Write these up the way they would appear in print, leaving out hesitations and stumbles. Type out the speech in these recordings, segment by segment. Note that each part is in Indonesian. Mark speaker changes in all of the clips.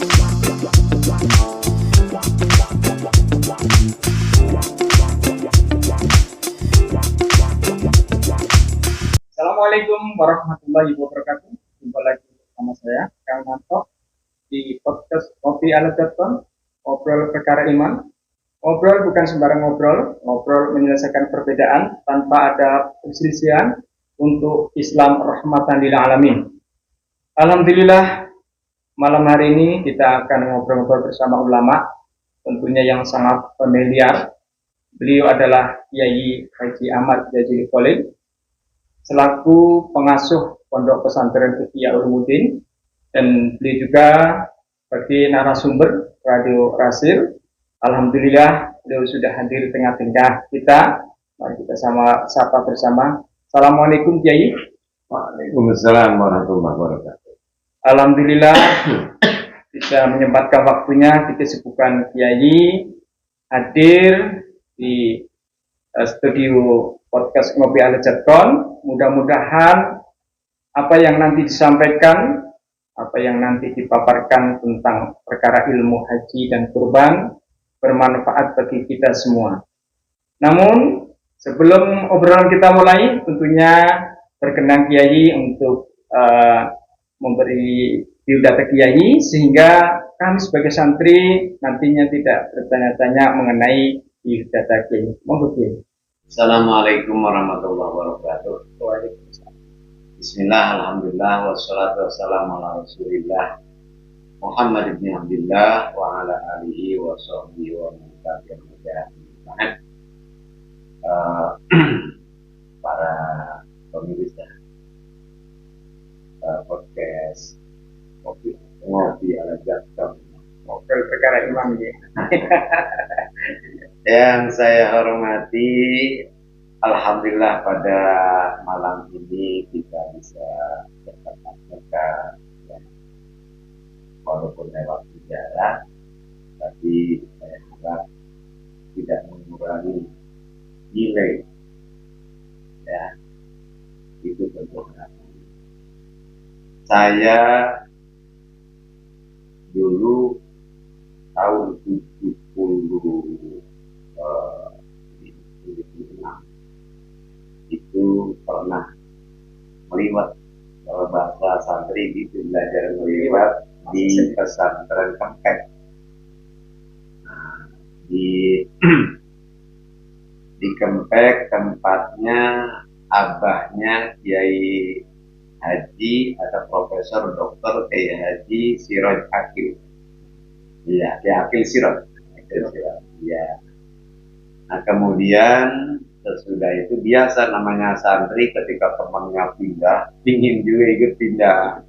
Speaker 1: Assalamualaikum warahmatullahi wabarakatuh. Jumpa lagi bersama saya, Kang Manto, di podcast Kopi ala Jatton, ngobrol perkara iman. Ngobrol bukan sembarang ngobrol, ngobrol menyelesaikan perbedaan tanpa ada perselisihan untuk Islam rahmatan lil alamin. Alhamdulillah, malam hari ini kita akan ngobrol-ngobrol bersama ulama, tentunya yang sangat familiar. Beliau adalah Kiai Haji Ahmad Jazili Qolim, selaku pengasuh Pondok Pesantren Ihya Ulumuddin, dan beliau juga sebagai narasumber Radio Rasil. Alhamdulillah beliau sudah hadir di tengah-tengah kita. Mari kita sapa bersama. Assalamualaikum Kiai.
Speaker 2: Waalaikumsalam warahmatullahi wabarakatuh.
Speaker 1: Alhamdulillah bisa menyempatkan waktunya di kesibukan Kiai hadir di studio podcast Ngopi ala Jatton. Mudah-mudahan apa yang nanti disampaikan, apa yang nanti dipaparkan tentang perkara ilmu haji dan kurban bermanfaat bagi kita semua. Namun sebelum obrolan kita mulai, tentunya berkenan Kiai untuk memberi biodata Kiai sehingga kami sebagai santri nantinya tidak bertanya-tanya mengenai biodata Kiai. Monggo Kiai.
Speaker 2: Assalamualaikum warahmatullahi wabarakatuh.
Speaker 1: Waalaikumsalam.
Speaker 2: Bismillah, alhamdulillah, wassalatu wassalamu ala rasulillah Muhammad ibn Abdillah wa ala alihi wa sahbihi wa man tabi'ahum bi ihsan. Para pemirsa podcast Ngopi ala Jatton,
Speaker 1: Ngobrol perkara imam ya.
Speaker 2: yang saya hormati, alhamdulillah pada malam ini kita bisa bertatap muka, ya. Walaupun lewat jarak, tapi saya harap tidak mengurangi nilai, ya, itu tentu harapan. Saya dulu tahun 76 itu pernah meliwat, bahasa santri itu belajar meliwat di pesantren Kempek. Nah, di Kempek tempatnya abahnya Kiai Haji atau Profesor Dr. Kiai Haji Siroj Akil. Iya, Kiai Akil Siroj. Ya. Nah, kemudian sesudah itu biasa namanya santri ketika temannya pindah, ingin juga ikut pindah.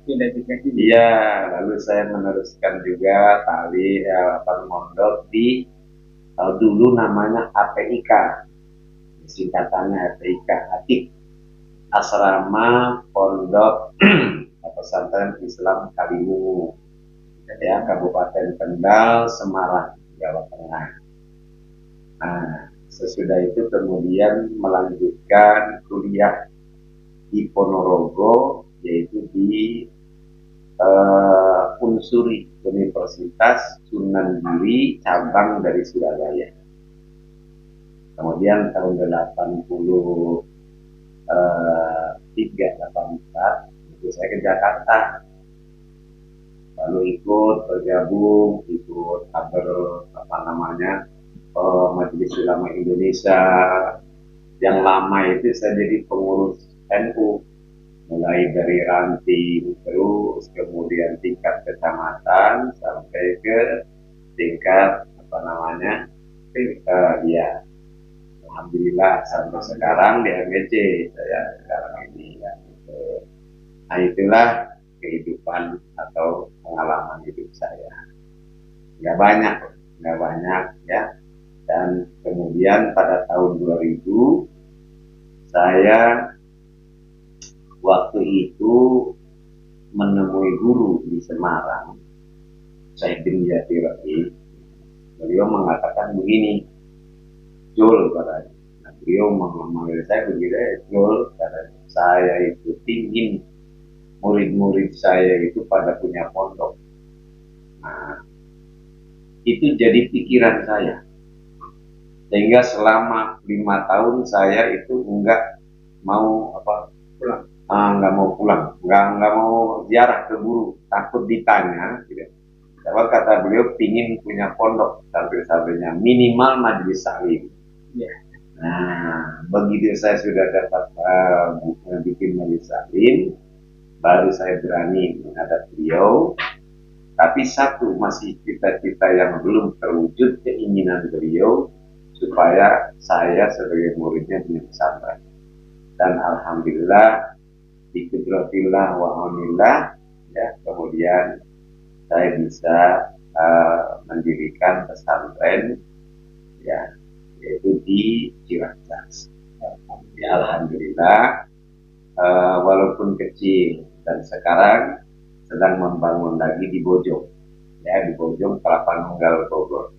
Speaker 2: Iya, lalu saya meneruskan juga tali mondok di dulu namanya APIK, singkatannya APIK, Atik, Asrama Pondok Pesantren Islam Kaliwungu, ya, Kabupaten Kendal, Semarang, Jawa Tengah. Nah, sesudah itu kemudian melanjutkan kuliah di Ponorogo, yaitu di Unsuri, Universitas Sunan Giri, cabang dari Surabaya. Kemudian tahun 84 itu saya ke Jakarta, lalu bergabung Majelis Ulama Indonesia. Yang lama itu saya jadi pengurus NU, mulai dari ranting terus kemudian tingkat kecamatan sampai ke tingkat ya, alhamdulillah sampai sekarang di MBC saya sekarang ini, ya, gitu. Nah, itulah kehidupan atau pengalaman hidup saya. Nggak banyak ya. Dan kemudian pada tahun 2000 saya waktu itu menemui guru di Semarang, Syekh bin Jatirai. Beliau mengatakan begini, Jul katanya. Nah, beliau memanggil saya begini, Jul katanya, saya itu ingin murid-murid saya itu pada punya pondok. Nah, itu jadi pikiran saya. Sehingga selama 5 tahun saya itu enggak mau
Speaker 1: pulang.
Speaker 2: nggak mau pulang, nggak mau ziarah ke guru, takut ditanya. Gitu. Sebab kata beliau pingin punya pondok santri-santrinya minimal majelis taklim.
Speaker 1: Ya.
Speaker 2: Nah, begitu saya sudah dapat bikin majelis taklim, baru saya berani menghadap beliau. Tapi satu masih cita-cita yang belum terwujud, keinginan beliau supaya saya sebagai muridnya punya pesantren. Dan alhamdulillah biqudratillah wa aunillah, ya, kemudian saya bisa mendirikan pesantren, ya, yaitu di Ciracas. Ya, alhamdulillah, walaupun kecil, dan sekarang sedang membangun lagi di Bojong, ya, di Bojong Kelapa Nunggal Bogor.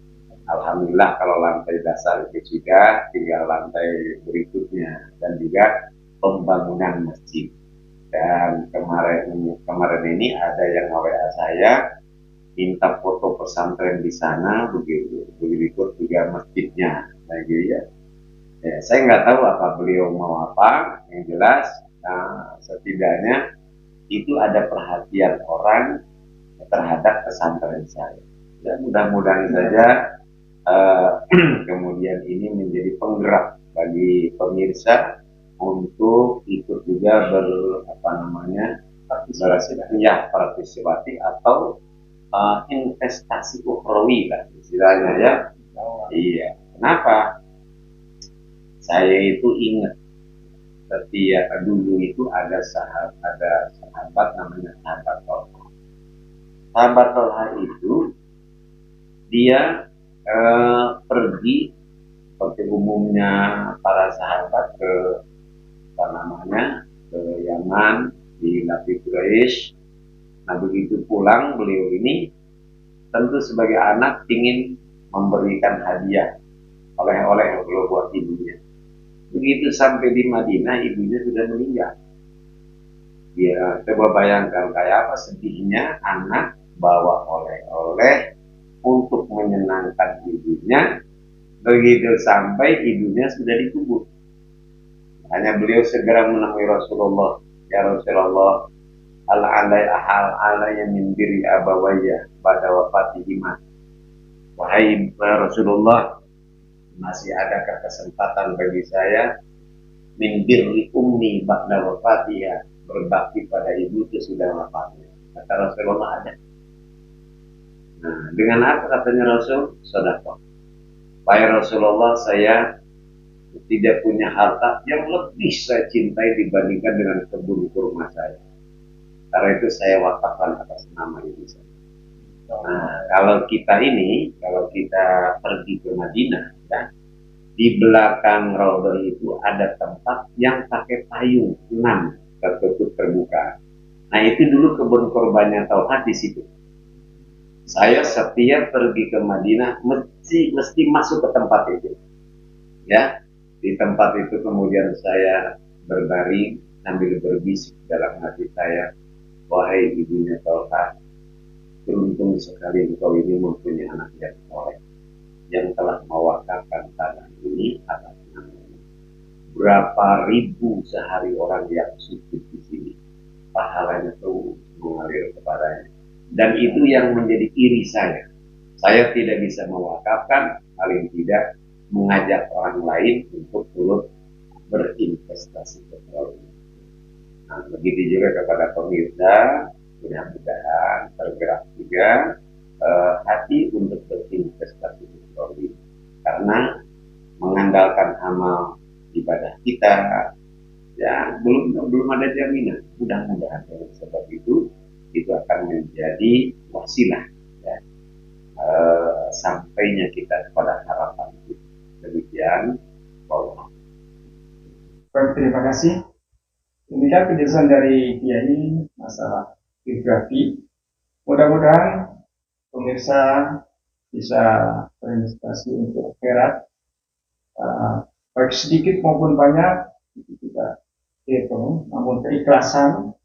Speaker 2: Alhamdulillah kalau lantai dasar itu sudah, tinggal lantai berikutnya dan juga pembangunan masjid. Dan kemarin ini ada yang WA saya minta foto pesantren di sana, begitu ikut juga masjidnya, nah gitu ya. Ya, saya nggak tahu apa beliau mau apa, yang jelas setidaknya itu ada perhatian orang terhadap pesantren saya. Ya, mudah-mudahan saja kemudian ini menjadi penggerak bagi pemirsa untuk ikut juga partisipasi atau investasi ukhrawi lah istilahnya, ya. Iya. Kenapa? Saya itu ingat dulu itu ada sahabat namanya sahabat Tolha. Sahabat Tolha itu dia pergi seperti umumnya para sahabat ke ke Yaman, di Nabi Quraisy. Nah, begitu pulang beliau ini tentu sebagai anak ingin memberikan hadiah oleh-oleh buat ibunya. Begitu sampai di Madinah, ibunya sudah meninggal. Ya, coba bayangkan kayak apa sedihnya anak bawa oleh-oleh untuk menyenangkan ibunya. Begitu sampai ibunya sudah dikubur. Hanya beliau segera menemui Rasulullah. Ya Rasulullah, alaya min diri abawaya pada wafatihima. Wahai Rasulullah, masih adakah kesempatan bagi saya min birri ummi ba'da wafatiha, berbakti pada ibu itu sudah wafatnya? Kata Rasulullah, ada. Nah, dengan apa katanya Rasul? Sedekah. Wahai Rasulullah, saya tidak punya harta yang lebih saya cintai dibandingkan dengan kebun kurma saya. Karena itu saya wakafkan atas nama ibu saya. Nah, kalau kita pergi ke Madinah, ya, di belakang Raudhah itu ada tempat yang pakai payung 6 tertutup terbuka. Nah, itu dulu kebun korbannya Tauhad di situ. Saya setiap pergi ke Madinah mesti masuk ke tempat itu, ya. Di tempat itu kemudian saya berbaring sambil berbisik dalam hati saya, wahai ibunya Tauhad, beruntung sekali engkau ini mempunyai anak yang soleh, yang telah mewakafkan tanah ini atas namanya. Berapa ribu sehari orang yang sujud di sini, pahalanya terus mengalir kepadanya. Dan itu yang menjadi iri saya. Saya tidak bisa mewakafkan, paling tidak mengajak orang lain untuk turut berinvestasi ke Pulau ini. Nah, begitu juga kepada pemirsa, mudah-mudahan tergerak juga hati untuk berinvestasi ke Pulau ini. Karena mengandalkan amal ibadah kita, ya belum ada jaminan. Mudah-mudahan dengan sebab itu akan menjadi wasilah, ya, sampainya kita kepada harapan itu. Demikian, Allah.
Speaker 1: Baik, terima kasih. Demikian penjelasan dari Kiai masalah biografi. Mudah-mudahan pemirsa bisa berinvestasi untuk akhirat, baik sedikit maupun banyak itu tidak dihitung, namun keikhlasan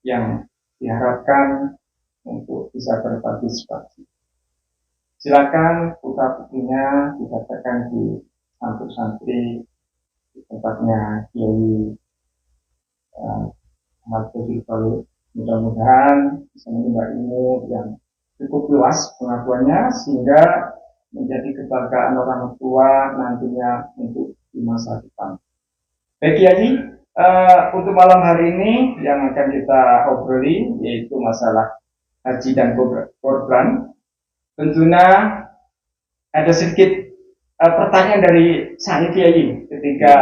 Speaker 1: yang diharapkan untuk bisa berpartisipasi. Silakan putra-putrinya dibacakan di santri-santri di tempatnya Kiai Ahmad Fauzi. Mudah-mudahan bisa menimba ilmu yang cukup luas pengakuannya sehingga menjadi kebanggaan orang tua nantinya untuk di masa depan. Baik Kiai, untuk malam hari ini yang akan kita obroli yaitu masalah haji dan korban. Tentunya ada sedikit pertanyaan dari saya Kiai ketika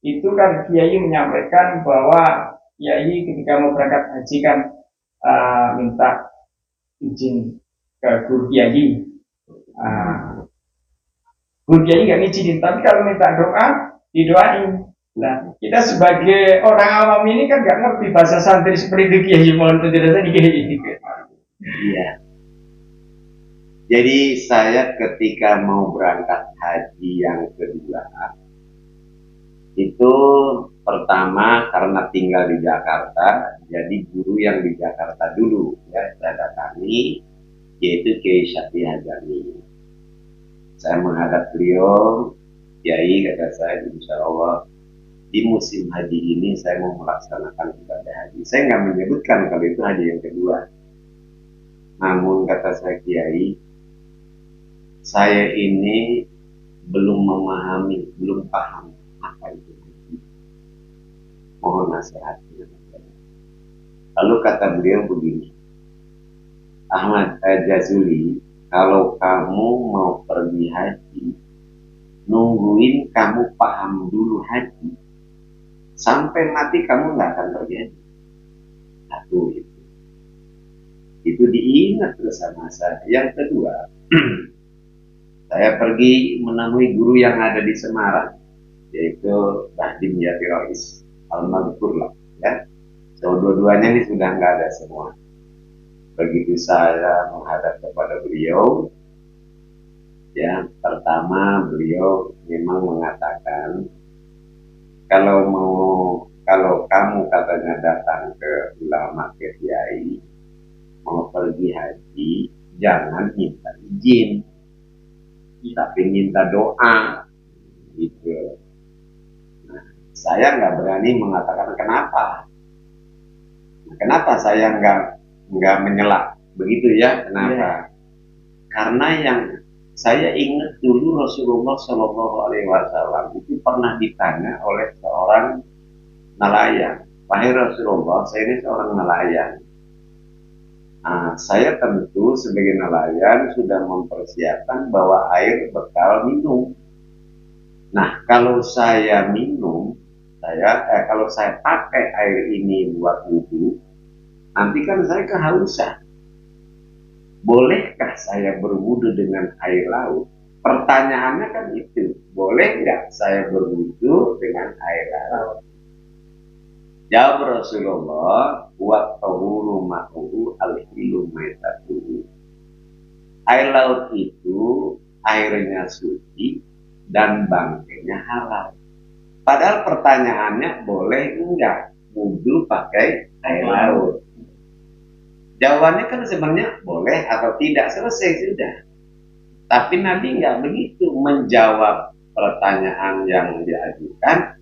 Speaker 1: itu kan Kiai menyampaikan bahwa Kiai ketika mau berangkat haji kan minta izin ke guru Kiai. Guru Kiai nggak ngizinin, tapi kalau minta doa didoain. Nah, kita sebagai orang awam ini kan nggak ngerti bahasa santri seperti itu Kiai, mohon penjelasan Kiai.
Speaker 2: Iya. Jadi saya ketika mau berangkat haji yang kedua, itu pertama karena tinggal di Jakarta, jadi guru yang di Jakarta dulu ya saya datangi, yaitu Kiai Syafi Hajami. Saya menghadap beliau, Kiai kata saya, insya Allah di musim haji ini saya mau melaksanakan ibadah haji. Saya nggak menyebutkan kalau itu haji yang kedua. Namun kata saya Kiai, saya ini belum memahami, belum paham apa itu haji. Mohon nasihatnya. Lalu kata beliau begini, Ahmad Jazuli, kalau kamu mau pergi haji, nungguin kamu paham dulu haji. Sampai mati kamu nggak akan pergi haji. Satu itu. Itu diingat bersama saya. Yang kedua, saya pergi menemui guru yang ada di Semarang, yaitu Bahdim Yatirois Al-Madhkur, ya. So, dua-duanya ini sudah nggak ada semua. Begitu saya menghadap kepada beliau, ya, pertama beliau memang mengatakan, kalau kamu katanya datang ke ulama ke kiai, mau pergi haji, jangan minta izin, tapi minta doa, gitu. Nah, saya nggak berani mengatakan kenapa. Kenapa saya nggak menyela begitu ya? Kenapa? Karena yang saya ingat dulu Rasulullah Shallallahu Alaihi Wasallam itu pernah ditanya oleh seorang nelayan. Wahai Rasulullah, saya ini seorang nelayan. Nah, saya tentu sebagai nelayan sudah mempersiapkan bawa air bekal minum. Nah, kalau saya minum, kalau saya pakai air ini buat wudhu, nanti kan saya kehausan. Bolehkah saya berwudhu dengan air laut? Pertanyaannya kan itu, boleh nggak saya berwudhu dengan air laut? Jawab Rasulullah, wa tahuru ma'uhu al-hilu maitatuhu. Air laut itu airnya suci dan bangkainya halal. Padahal pertanyaannya boleh enggak wudhu pakai air laut? Jawabannya kan sebenarnya boleh atau tidak, selesai sudah. Tapi Nabi nggak begitu menjawab pertanyaan yang diajukan,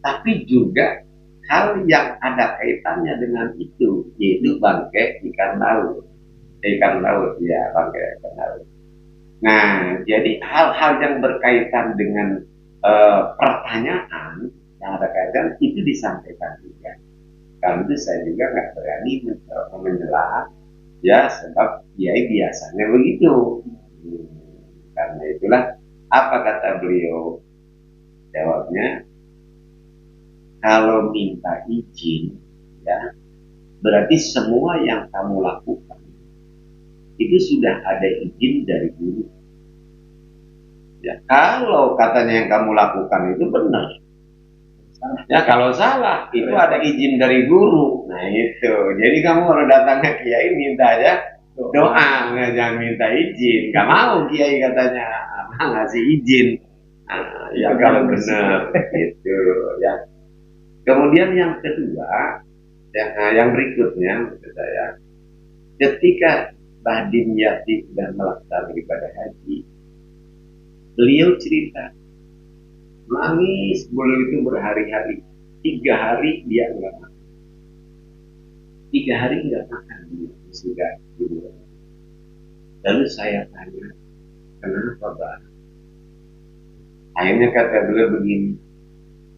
Speaker 2: tapi juga hal yang ada kaitannya dengan itu, yaitu bangkai ikan laut. Ikan laut, ya, bangkai ikan laut. Nah, jadi hal-hal yang berkaitan dengan pertanyaan yang ada kaitan itu disampaikan juga. Karena itu saya juga nggak berani menyela, ya, sebab kiai biasanya begitu. Karena itulah apa kata beliau? Jawabnya, kalau minta izin, ya, berarti semua yang kamu lakukan itu sudah ada izin dari guru. Ya, kalau katanya yang kamu lakukan itu benar, ya, kalau salah itu ada izin dari guru. Nah itu, jadi kamu kalau datang ke kiai minta aja doa, jangan minta izin. Gak mau kiai katanya ngasih izin. Nah, ya kalau benar itu, ya. Kemudian yang kedua, yang berikutnya menurut saya, ketika Bahdim Yati dan melaksanakan ibadah haji. Beliau cerita, nangis beliau itu berhari-hari. 3 hari dia enggak makan. 3 hari enggak makan sudah. Lalu saya tanya, kenapa Pak? Akhirnya kata beliau begini,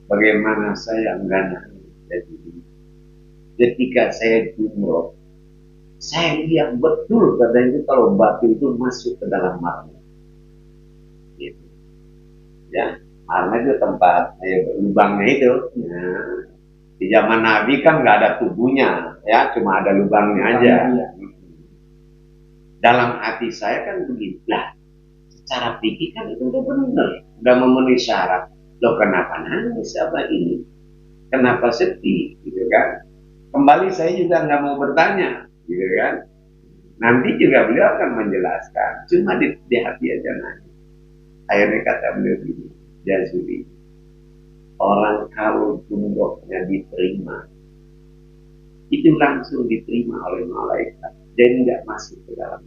Speaker 2: bagaimana saya enggak nangis? Jadi, ketika saya jumroh, saya lihat betul katanya itu kalau batu itu masuk ke dalam marmer. Gitu. Ya, marmer itu tempat lubangnya itu. Nah, di zaman Nabi kan nggak ada tubuhnya, ya cuma ada lubangnya aja. Ya. Dalam hati saya kan begini, lah secara pikir kan itu udah benar, udah memenuhi syarat. Loh kenapa nangis apa ini? Kenapa sedih, gitu kan? Kembali saya juga nggak mau bertanya, gitu kan? Nanti juga beliau akan menjelaskan, cuma di hati aja nangis. Akhirnya kata beliau begini, Jazuli, orang kalau jumrohnya diterima, itu langsung diterima oleh malaikat, jadi nggak masuk ke dalam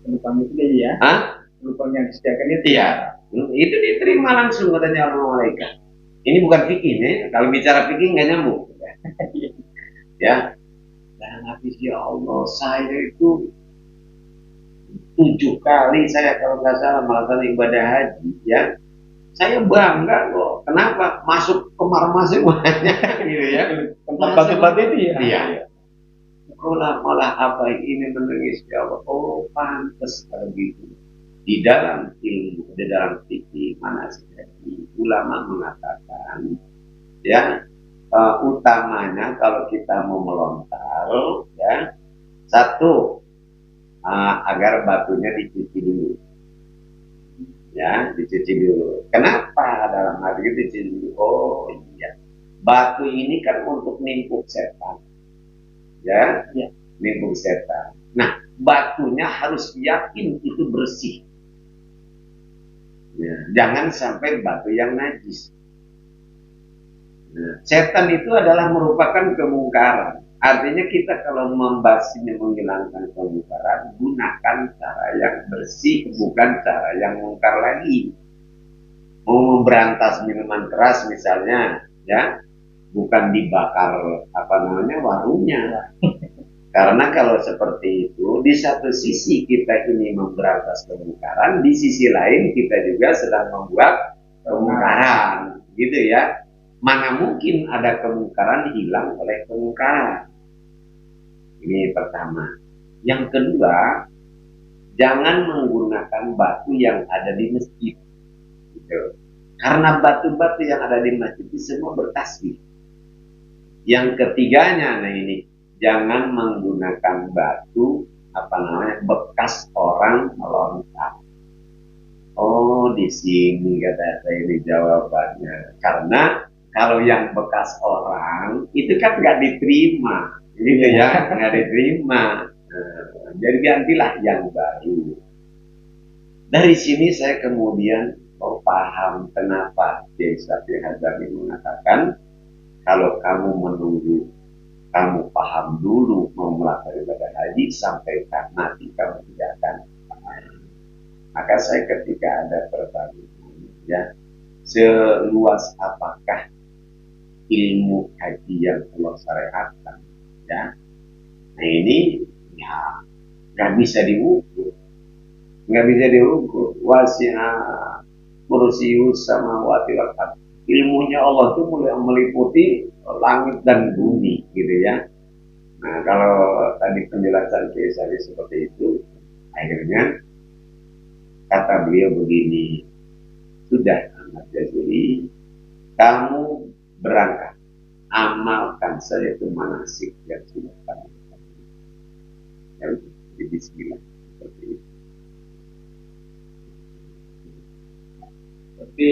Speaker 1: Penumpang itu ya?
Speaker 2: Hah?
Speaker 1: Penumpang yang disediakan itu?
Speaker 2: Iya, itu diterima langsung katanya oleh malaikat. Ini bukan fikih, nih. Kalau bicara fikih nggak nyambung. Ya, dan habis ya Allah, saya itu 7 kali saya kalau nggak salah melakukan ibadah haji, ya. Saya bangga kok. Kenapa? Masuk ke masing banyak, gitu ya.
Speaker 1: Tempat batu-batu itu ya?
Speaker 2: Iya. Malah apa ini menangis ya Allah. Oh, pantas kalau gitu. Di dalam ilmu, di dalam fikih manasik haji, ulama mengatakan, ya, utamanya kalau kita mau melontar, ya, satu, agar batunya dicuci dulu. Ya, dicuci dulu. Kenapa dalam hal itu dicuci dulu? Oh iya, batu ini kan untuk nimpuk setan. Ya, ya, nimpuk setan. Nah, batunya harus yakin itu bersih. Ya, jangan sampai batu yang najis. Nah, setan itu adalah merupakan kemungkaran. Artinya kita kalau membasmi menghilangkan kemungkaran, gunakan cara yang bersih, bukan cara yang mungkar lagi. Mau memberantas minuman keras misalnya, ya, bukan dibakar apa namanya warungnya. Karena kalau seperti itu, di satu sisi kita ini memberantas kemungkaran, di sisi lain kita juga sedang membuat kemungkaran, gitu ya. Mana mungkin ada kemungkaran hilang oleh kemungkaran. Ini pertama. Yang kedua, jangan menggunakan batu yang ada di masjid. Gitu. Karena batu-batu yang ada di masjid itu semua bertasbih. Yang ketiganya, nah ini, jangan menggunakan batu apa namanya bekas orang melontar. Oh, di sini kata saya ini jawabannya. Karena kalau yang bekas orang itu kan nggak diterima, gitu ya, nggak diterima. Nah, jadi gantilah yang baru. Dari sini saya kemudian paham kenapa Syekh Syafi'i Hazami mengatakan kalau kamu menunggu kamu paham dulu mau melakukan ibadah haji sampai mati kamu tidak akan paham. Maka saya ketika ada pertanyaan, ya, seluas apakah ilmu haji yang Allah syariatkan, ya, nah ini ya nggak bisa diukur, wasi'ah kursius sama watiwal. Ilmunya Allah itu mulai meliputi langit dan bumi, gitu ya. Nah, kalau tadi penjelasan kisah seperti itu, akhirnya kata beliau begini, sudah Ahmad Jazuli, kamu berangkat, amalkan saja itu manasik yang sudah kamu lakukan. Ya, jadi bismillah seperti itu.
Speaker 1: Berarti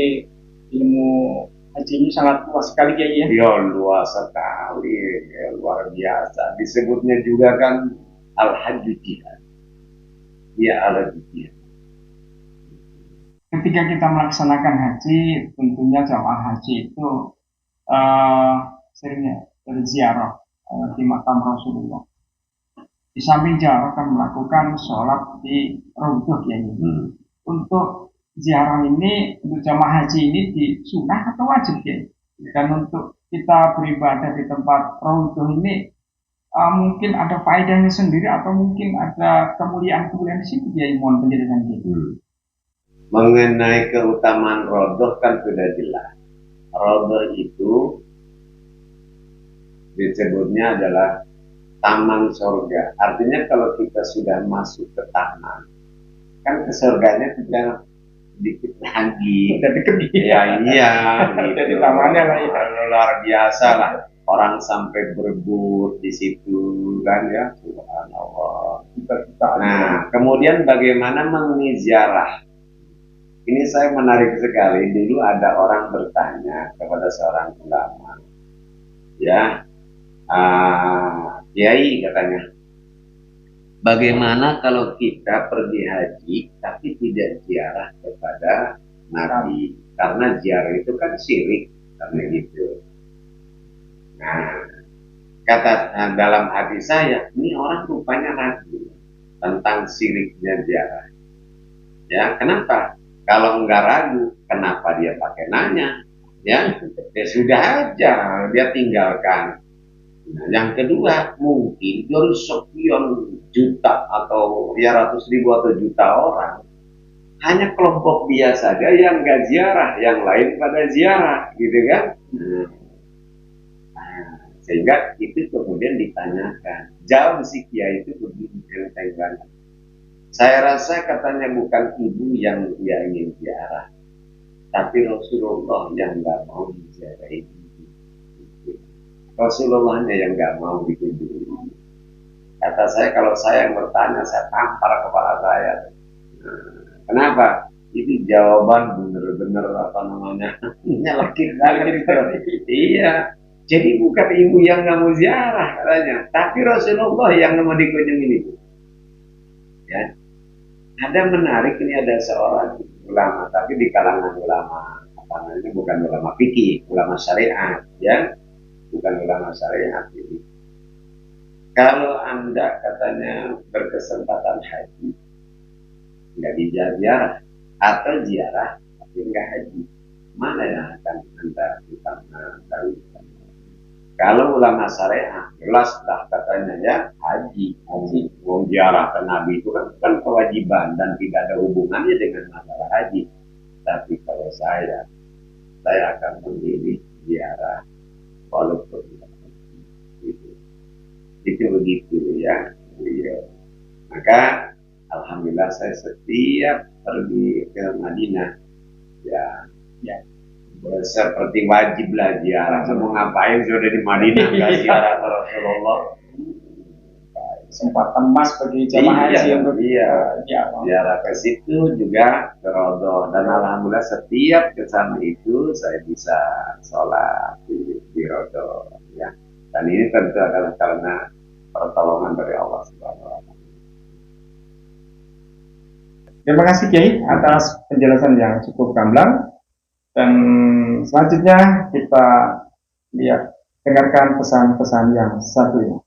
Speaker 1: ilmu haji ini sangat luas sekali ya?
Speaker 2: Ya luas sekali, ya, luar biasa. Disebutnya juga kan al-hajju jihad. Ya al-jihad.
Speaker 1: Ketika kita melaksanakan haji, tentunya jamaah haji itu seringnya berziarah di makam Rasulullah. Di samping ziarah akan melakukan sholat di Raudhah ya ini. Untuk ziarah ini, untuk jamaah haji ini di sunnah atau wajib ya? Dan untuk kita beribadah di tempat Raudhah ini mungkin ada faedahnya sendiri atau mungkin ada kemuliaan-kemuliaan di situ ya, mohon penjelasan gitu.
Speaker 2: Mengenai keutamaan Raudhah kan sudah jelas. Raudhah itu disebutnya adalah taman surga. Artinya kalau kita sudah masuk ke taman, kan ke surganya sudah dikit lagi.
Speaker 1: Udah deket
Speaker 2: Ya iya,
Speaker 1: Jadi
Speaker 2: gitu.
Speaker 1: tamannya lah ya.
Speaker 2: Luar biasa lah. Orang sampai berebut di situ kan ya, subhanallah. Nah, kemudian bagaimana menziarah? Ini saya menarik sekali. Dulu ada orang bertanya kepada seorang ulama, ya, Kiai katanya, bagaimana kalau kita pergi haji tapi tidak ziarah kepada Nabi? Karena ziarah itu kan syirik, karena gitu. Nah, dalam hati saya, ini orang rupanya ragu tentang syiriknya ziarah. Ya, kenapa? Kalau enggak ragu, kenapa dia pakai nanya? Ya, ya sudah aja, dia tinggalkan. Nah, yang kedua, mungkin dari sekian juta atau ya ratus ribu atau juta orang, hanya kelompok dia saja yang enggak ziarah, yang lain pada ziarah, gitu kan? Sehingga itu kemudian ditanyakan, jawab si kiai itu begini, saya rasa katanya bukan ibu yang dia ingin ziarah, tapi Rasulullah yang nggak mau ziarah ibu. Rasulullahnya yang nggak mau dikunjungi. Kata saya, kalau saya yang bertanya, saya tampar kepala saya. Kenapa? Itu jawaban bener-bener apa namanya, nyalakin gitu. Iya. Jadi bukan ibu yang nggak mau ziarah katanya, tapi Rasulullah yang nggak mau dikunjungi itu. Ya, ada menarik, ini ada seorang ulama, tapi di kalangan ulama apa namanya, bukan ulama fikih, ulama syariat, ya, bukan ulama syariat ini. Kalau Anda katanya berkesempatan haji, nggak ziarah, atau ziarah tapi nggak haji, mana yang akan Anda utamakan? Kalau ulama syariah, jelas dah katanya ya, haji. Wong ziarah ke Nabi itu kan kewajiban dan tidak ada hubungannya dengan masalah haji. Tapi kalau saya akan memilih ziarah walaupun itu begitu ya. Maka alhamdulillah saya setiap pergi ke Madinah ya seperti wajib lah ziarah. Mau ngapain sudah di Madinah nggak ziarah ke Rasulullah?
Speaker 1: Kesempatan emas bagi jamaah haji untuk
Speaker 2: ziarah ke situ juga ke Raudhah, dan alhamdulillah setiap ke sana itu saya bisa sholat di Raudhah ya. Dan ini tentu adalah karena pertolongan dari Allah Subhanahu wa Ta'ala.
Speaker 1: Terima kasih Kiai atas penjelasan yang cukup gamblang. Dan selanjutnya kita dengarkan pesan-pesan yang satu ini.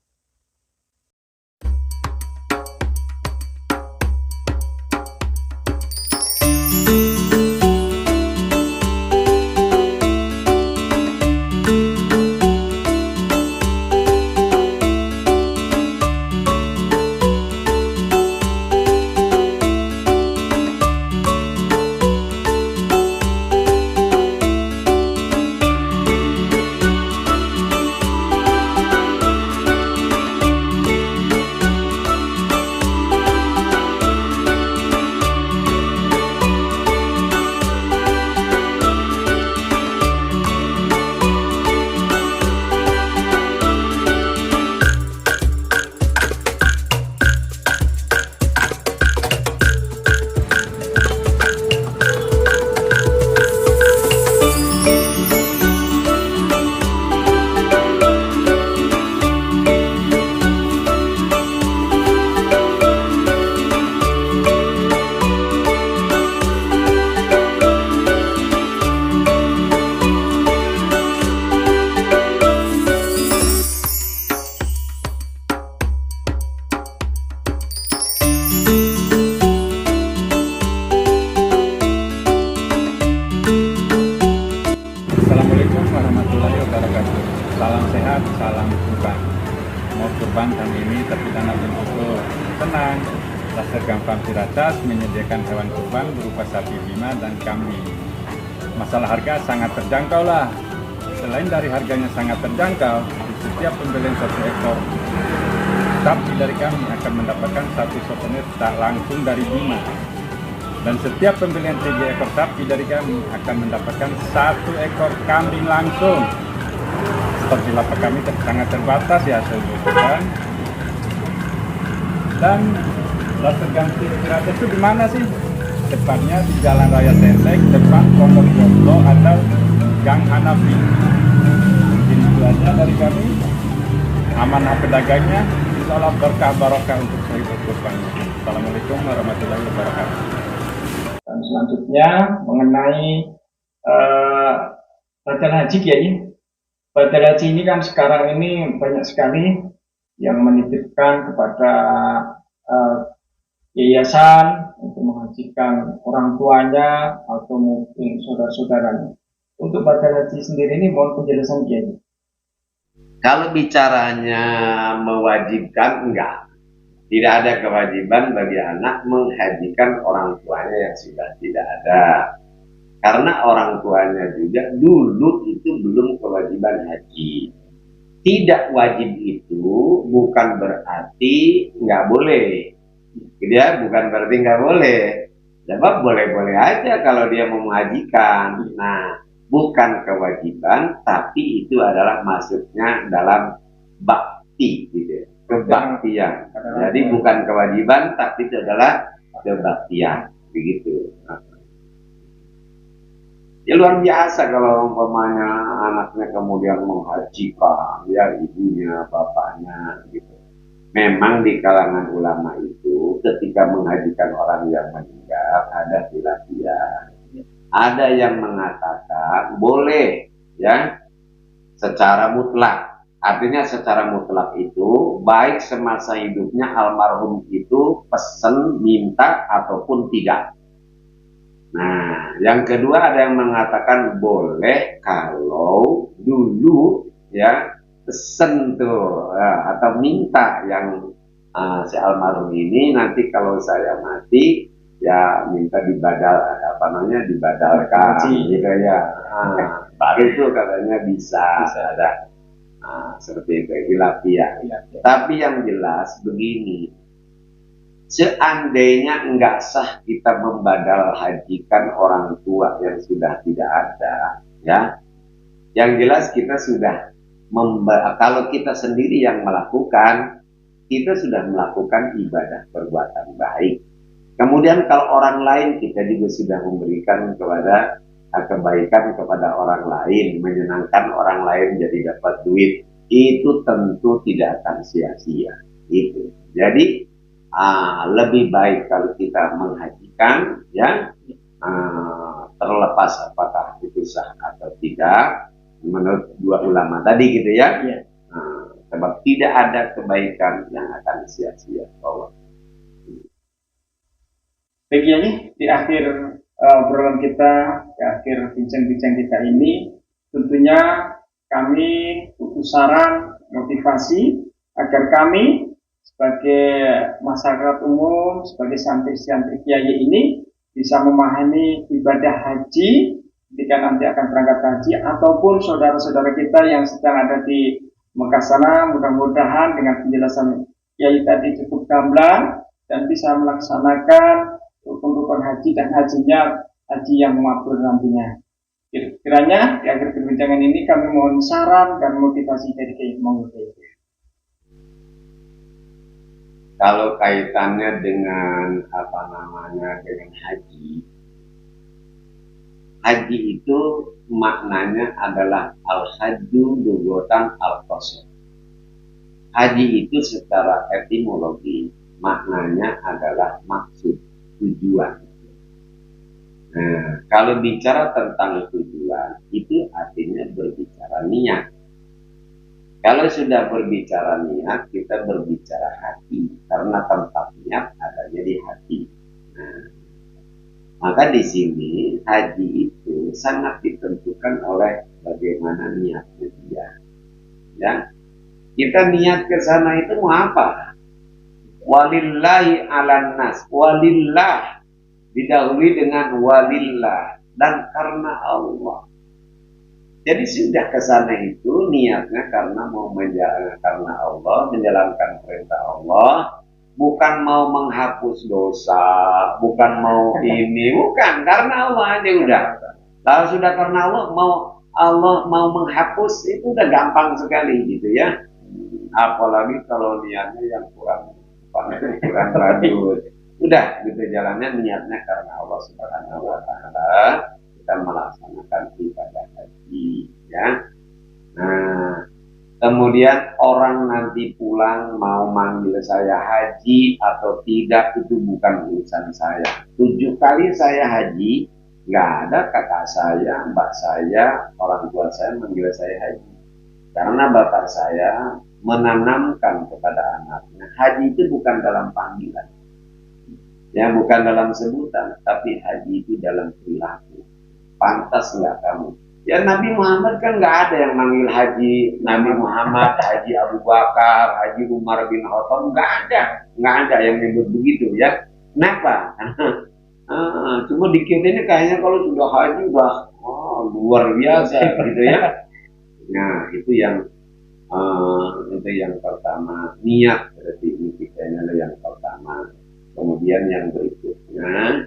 Speaker 3: Laskar Gampang Ciracas menyediakan hewan kurban berupa sapi 5 dan kambing. Masalah harga sangat terjangkau lah. Selain dari harganya sangat terjangkau, di setiap pembelian 1 ekor sapi dari kami akan mendapatkan 1 souvenir tak langsung dari Bima. Dan setiap pembelian 3 ekor sapi dari kami akan mendapatkan 1 ekor kambing langsung. Seperti lapak kami sangat terbatas ya saudara. Dan Laskar Gampang Ciracas itu di mana sih? Tepatnya di Jalan Raya Senteng, depan Pondok Joglo atau Gang Hanafi. Mungkin itu aja dari kami. Amanah pedagangnya, insya Allah berkah barokah untuk sahibul kurban. Assalamualaikum warahmatullahi wabarakatuh.
Speaker 1: Dan selanjutnya mengenai badal haji Kiai. Badal haji ini kan sekarang ini banyak sekali yang menitipkan kepada yayasan untuk menghajikan orang tuanya atau mungkin saudara-saudaranya. Untuk badal haji sendiri ini mohon penjelasan Kiai.
Speaker 2: Kalau bicaranya mewajibkan, enggak. Tidak ada kewajiban bagi anak menghajikan orang tuanya yang sudah tidak ada. Karena orang tuanya juga dulu itu belum kewajiban haji. Tidak wajib itu bukan berarti nggak boleh. Dia bukan berarti nggak boleh. Sebab boleh-boleh aja kalau dia mau mengajikan. Nah, bukan kewajiban, tapi itu adalah maksudnya dalam bakti, gitu. Kebaktian. Jadi bukan kewajiban, tapi itu adalah kebaktian, begitu. Ya luar biasa kalau umpamanya anaknya kemudian menghajikan ya ibunya, bapaknya gitu. Memang di kalangan ulama itu ketika menghajikan orang yang meninggal ada khilafiyah. Ada yang mengatakan boleh ya secara mutlak. Artinya secara mutlak itu baik semasa hidupnya almarhum itu pesen, minta ataupun tidak. Nah, yang kedua ada yang mengatakan boleh kalau dulu ya pesen tuh ya, atau minta yang si almarhum ini nanti kalau saya mati ya minta dibadal apa namanya dibadalkan gitu ya. Baru itu katanya bisa ada seperti itu khilafiyah. Tapi yang jelas begini. Seandainya enggak sah kita membadal hajikan orang tua yang sudah tidak ada, ya, yang jelas kita sudah kalau kita sendiri yang melakukan, kita sudah melakukan ibadah perbuatan baik. Kemudian kalau orang lain kita juga sudah memberikan kepada kebaikan kepada orang lain, menyenangkan orang lain jadi dapat duit, itu tentu tidak akan sia-sia. Itu. Jadi lebih baik kalau kita menghajikan ya terlepas apakah itu sah atau tidak menurut dua ulama tadi gitu ya. Sebab tidak ada kebaikan yang akan sia-sia.
Speaker 1: Baik, di akhir obrolan kita, di akhir bincang-bincang kita ini, tentunya kami butuh saran, motivasi agar kami sebagai masyarakat umum, sebagai santri-santri kiai ini bisa memahami ibadah haji ketika nanti akan berangkat haji, ataupun saudara-saudara kita yang sedang ada di Mekah sana, mudah-mudahan dengan penjelasan kiai tadi cukup gamblang dan bisa melaksanakan rukun-rukun haji dan hajinya haji yang mabrur nantinya. Kiranya di akhir perbincangan ini kami mohon saran dan motivasi dari kiai.
Speaker 2: Kalau kaitannya dengan dengan haji itu maknanya adalah al-hajju lughatan al-qasd. Haji itu secara etimologi maknanya adalah maksud, tujuan. Nah, kalau bicara tentang tujuan itu artinya berbicara niat. Kalau sudah berbicara niat, kita berbicara hati, karena tempat niat adanya di hati. Nah, maka di sini haji itu sangat ditentukan oleh bagaimana niatnya dia. Ya, kita niat ke sana itu mau apa? Walillahi 'alan nas. Walillah didahului dengan walillah dan karena Allah. Jadi sudah ke sana itu niatnya karena mau menjalankan karena Allah, menjalankan perintah Allah, bukan mau menghapus dosa, bukan mau ini, bukan karena Allah aja udah. Kalau sudah karena Allah mau menghapus itu udah gampang sekali gitu ya. Apalagi kalau niatnya yang kurang lanjut. Udah gitu jalannya niatnya karena Allah Subhanahu wa taala kita melaksanakan ibadah haji ya. Nah, kemudian orang nanti pulang mau manggil saya haji atau tidak itu bukan urusan saya. 7 kali saya haji, nggak ada kakak saya, mbak saya, orang tua saya manggil saya haji. Karena bapak saya menanamkan kepada anaknya, haji itu bukan dalam panggilan. Ya, bukan dalam sebutan, tapi haji itu dalam perilaku. Pantas nggak kamu? Ya Nabi Muhammad kan nggak ada yang manggil haji Nabi Muhammad, haji Abu Bakar, haji Umar bin Khattab, nggak ada yang menyebut begitu ya. Kenapa? Cuma dikit ini kayaknya kalau sudah haji udah luar biasa gitu ya. Nah itu yang pertama, niat berarti ini kita yang pertama. Kemudian yang berikutnya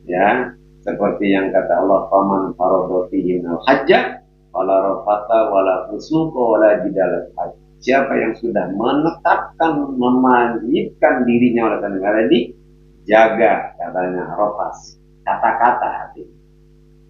Speaker 2: ya seperti yang kata Allah, faman faradatihi hajjah wala rafata wala fusuqa wala jidal hajj. Siapa yang sudah menetapkan mewajibkan dirinya oleh negara ini, jaga katanya rafas, kata-kata hati.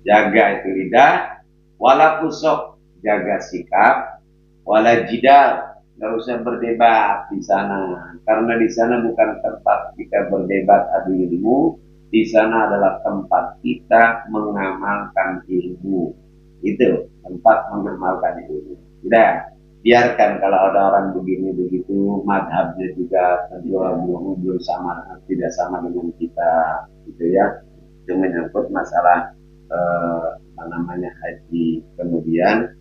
Speaker 2: Jaga itu lidah, wala fusuq, jaga sikap, wala jidal, nggak usah berdebat di sana, karena di sana bukan tempat kita berdebat adu ilmu, di sana adalah tempat kita mengamalkan ilmu. Itu tempat mengamalkan ilmu. Udah, biarkan kalau ada orang begini begitu, madhabnya juga belum sama, tidak sama dengan kita, gitu ya. Itu menyangkut masalah apa namanya haji, kemudian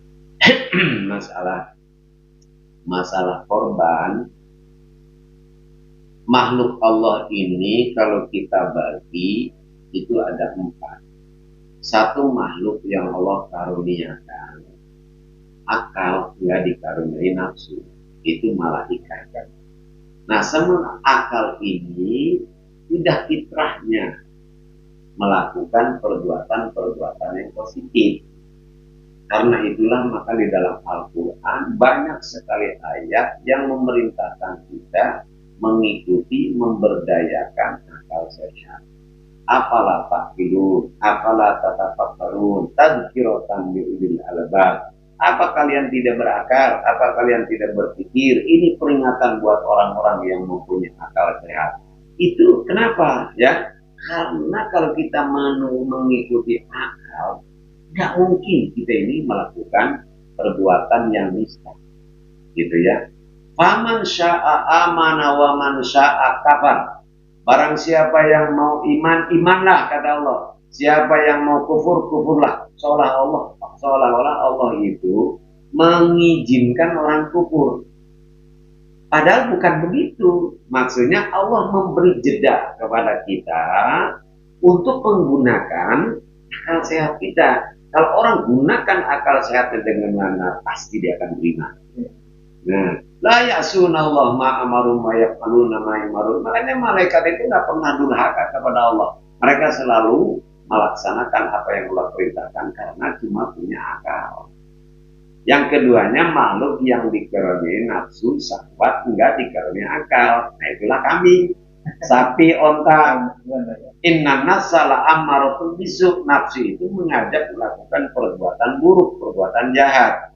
Speaker 2: masalah korban. Makhluk Allah ini kalau kita bagi itu ada 4. Satu makhluk yang Allah karuniakan akal, nggak dikaruniai nafsu, itu malaikat. Nah, semua akal ini sudah fitrahnya melakukan perbuatan-perbuatan yang positif. Karena itulah maka di dalam Al-Quran banyak sekali ayat yang memerintahkan kita mengikuti, memberdayakan akal sehat. Apalah taqilun, apalah tatafakkarun, tadzkiratan liulil albab. Apa kalian tidak berakal? Apa kalian tidak berpikir? Ini peringatan buat orang-orang yang mempunyai akal sehat. Itu kenapa? Ya, karena kalau kita mengikuti akal, nggak mungkin kita ini melakukan perbuatan yang nista, gitu ya. Faman sya'a amana wa man sya'a kafar. Barang siapa yang mau iman, imanlah kata Allah. Siapa yang mau kufur, kufurlah. Seolah-olah Allah itu mengizinkan orang kufur. Padahal bukan begitu. Maksudnya Allah memberi jeda kepada kita untuk menggunakan akal sehat kita. Kalau orang gunakan akal sehatnya dengan benar, pasti dia akan beriman. Nah, la ya'sunallah ma amarum wa yaf'aluna ma yumarun. Makanya malaikat itu nggak pernah durhaka kepada Allah. Mereka selalu melaksanakan apa yang Allah perintahkan karena cuma punya akal. Yang keduanya makhluk yang dikaruniai nafsu syahwat, enggak dikaruniai akal. Nah, itulah kami. Sapi, onta. Inna nasala ammaratun bisu. Nafsu itu mengajak melakukan perbuatan buruk, perbuatan jahat.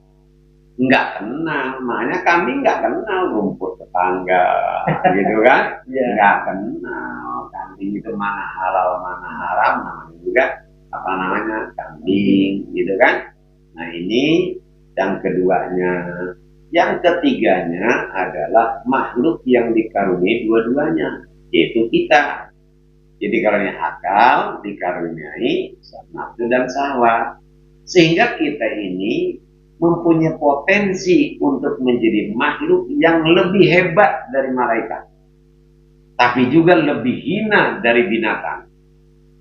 Speaker 2: Enggak kenal, makanya kami enggak kenal rumput tetangga, gitu kan? Enggak kenal kambing itu mana halal mana haram, namanya juga apa namanya kambing, gitu kan? Nah ini yang keduanya. Yang ketiganya adalah makhluk yang dikaruniai dua-duanya, yaitu kita. Jadi karunia akal, dikaruniai nafsu dan syahwat, sehingga kita ini mempunyai potensi untuk menjadi makhluk yang lebih hebat dari malaikat. tapi juga lebih hina dari binatang.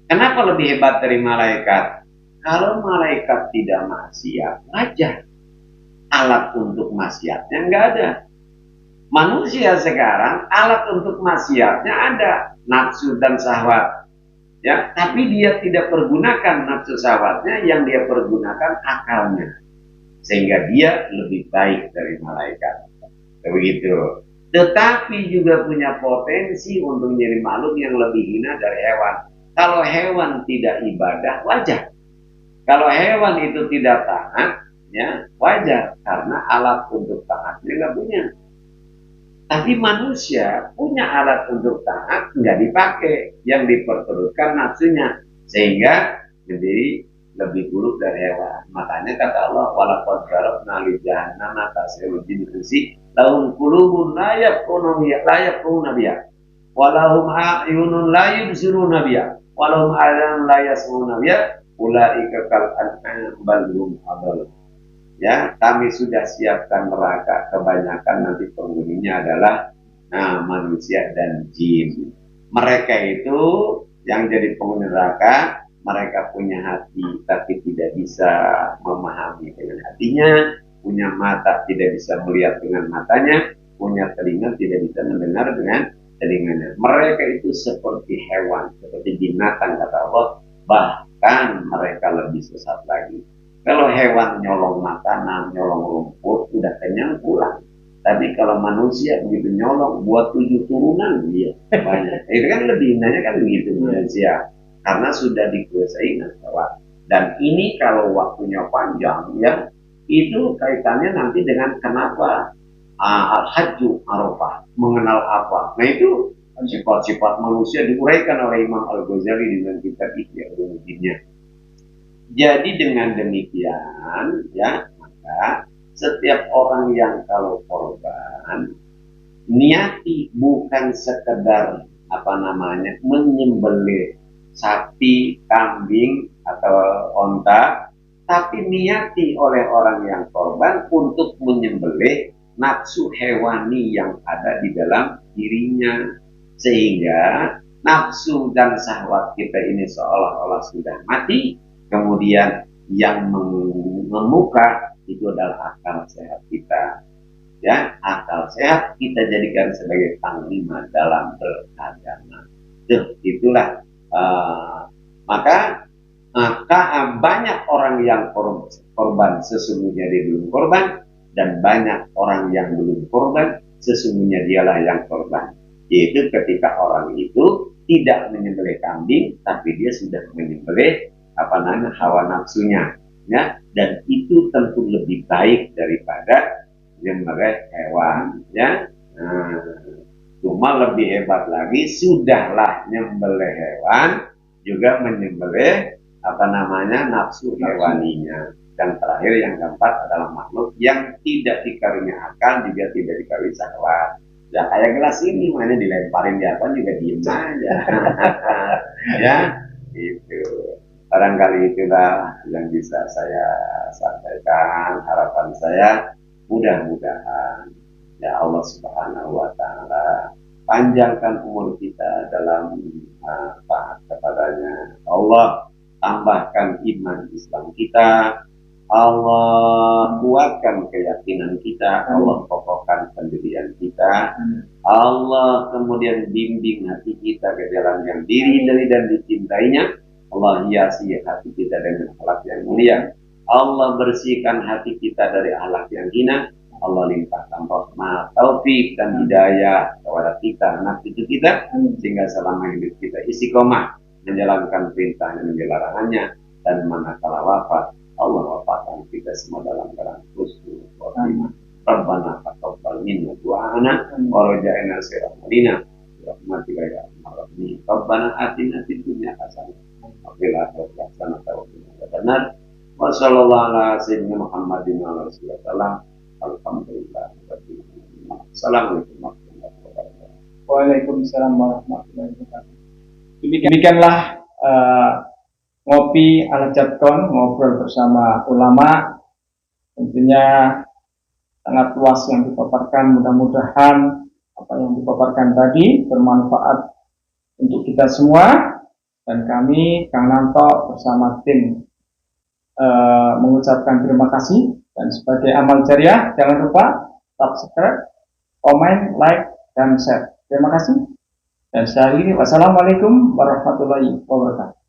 Speaker 2: Kenapa lebih hebat dari malaikat? Kalau malaikat tidak maksiat, wajar. Alat untuk maksiatnya nggak ada. Manusia sekarang alat untuk maksiatnya ada, nafsu dan syahwat. Ya, tapi dia tidak pergunakan nafsu syahwatnya, yang dia pergunakan akalnya. Sehingga dia lebih baik dari malaikat. Begitu. Tetapi juga punya potensi untuk menjadi makhluk yang lebih hina dari hewan. Kalau hewan tidak ibadah, wajar. Kalau hewan itu tidak taat, ya wajar, karena alat untuk taatnya nggak punya. Tapi manusia punya alat untuk taat, nggak dipakai, yang diperturutkan nafsunya, sehingga menjadi lebih buruk dari hewan. Makanya kata Allah, walaqad zarabna li jahannama katsirun min al-insi lahum qulubun la yafqahuna biha wa lahum a'yunun la yubsiruna biha wa lahum adhanun la yasma'una biha ulaika kal an'am bal hum adall. Ya, kami sudah siapkan neraka, kebanyakan nanti penghuninya adalah manusia dan jin. Mereka itu yang jadi penghuni neraka, mereka punya hati tapi tidak bisa memahami dengan hatinya, punya mata tidak bisa melihat dengan matanya, punya telinga tidak bisa mendengar dengan telinganya. Mereka itu seperti hewan, seperti binatang kata Allah, bahkan mereka lebih sesat lagi. Kalau hewan nyolong makanan, nyolong rumput, udah kenyang pulang. Tapi kalau manusia begitu nyolong, buat 7 turunan dia banyak. Itu kan lebih hindanya kan begitu manusia, karena sudah dikuasai nafsu. Dan ini kalau waktunya panjang, ya itu kaitannya nanti dengan kenapa al-hajju arafah, mengenal apa. Nah itu sifat-sifat manusia diuraikan oleh Imam Al-Ghazali dengan kitab Ihya Ulumuddin. Jadi dengan demikian, ya, maka setiap orang yang kalau korban, niati bukan sekedar menyembelih sapi, kambing atau onta, tapi niati oleh orang yang korban untuk menyembelih nafsu hewani yang ada di dalam dirinya, sehingga nafsu dan syahwat kita ini seolah-olah sudah mati. Kemudian yang memuka itu adalah akal sehat kita. Ya, akal sehat kita jadikan sebagai panglima dalam beragama. Itulah maka banyak orang yang korban sesungguhnya dia belum korban, dan banyak orang yang belum korban sesungguhnya dialah yang korban. Yaitu ketika orang itu tidak menyembelih kambing, tapi dia sudah menyembelih hawa nafsunya, ya, dan itu tentu lebih baik daripada menyembelih hewan, ya. Cuma lebih hebat lagi, sudahlah menyembelih hewan juga menyembelih nafsu hewaninya. Dan terakhir yang keempat adalah makhluk yang tidak dikaruniai akal, juga tidak dikaruniai syahwat. Ya kayak gelas ini, mana dilemparin di apa juga diem aja. Ya, itu. Barangkali itulah yang bisa saya sampaikan. Harapan saya mudah-mudahan ya Allah Subhanahu wa Ta'ala panjangkan umur kita dalam taat kepadanya. Allah tambahkan iman Islam kita. Allah kuatkan keyakinan kita. Allah kokohkan pendirian kita. Allah kemudian bimbing hati kita ke jalan yang diridai dan dicintainya. Allah hiasi hati kita dengan akhlak yang mulia. Allah bersihkan hati kita dari akhlak yang hina. Allah limpahkan rahmat, taufik dan hidayah kepada kita, anak cucu kita, sehingga selama hidup kita istiqomah menjalankan perintah dan larangannya. Dan manakala wafat, Allah wafatkan kita semua dalam keadaan husnul khotimah. Rabbana taqabbal minna du'ana wa raja'na sirrina rahmatika ya arhamar rahimin. Rabbana atina fid dunya hasanah wa fil akhirati hasanah wa qina adzabannar. Wa sallallahu ala sayyidina Muhammadin wa ala alihi wasallam. Alhamdulillah. Assalamualaikum warahmatullahi wabarakatuh.
Speaker 1: Waalaikumsalam warahmatullahi wabarakatuh. Demikianlah ngopi ala Jadkon, ngobrol bersama ulama. Tentunya sangat luas yang dipaparkan. Mudah-mudahan apa yang dipaparkan tadi bermanfaat untuk kita semua, dan kami Kang Nanto bersama tim mengucapkan terima kasih, dan sebagai amal jariah jangan lupa subscribe, komen, like, dan share. Terima kasih, dan sekali lagi wassalamualaikum warahmatullahi wabarakatuh.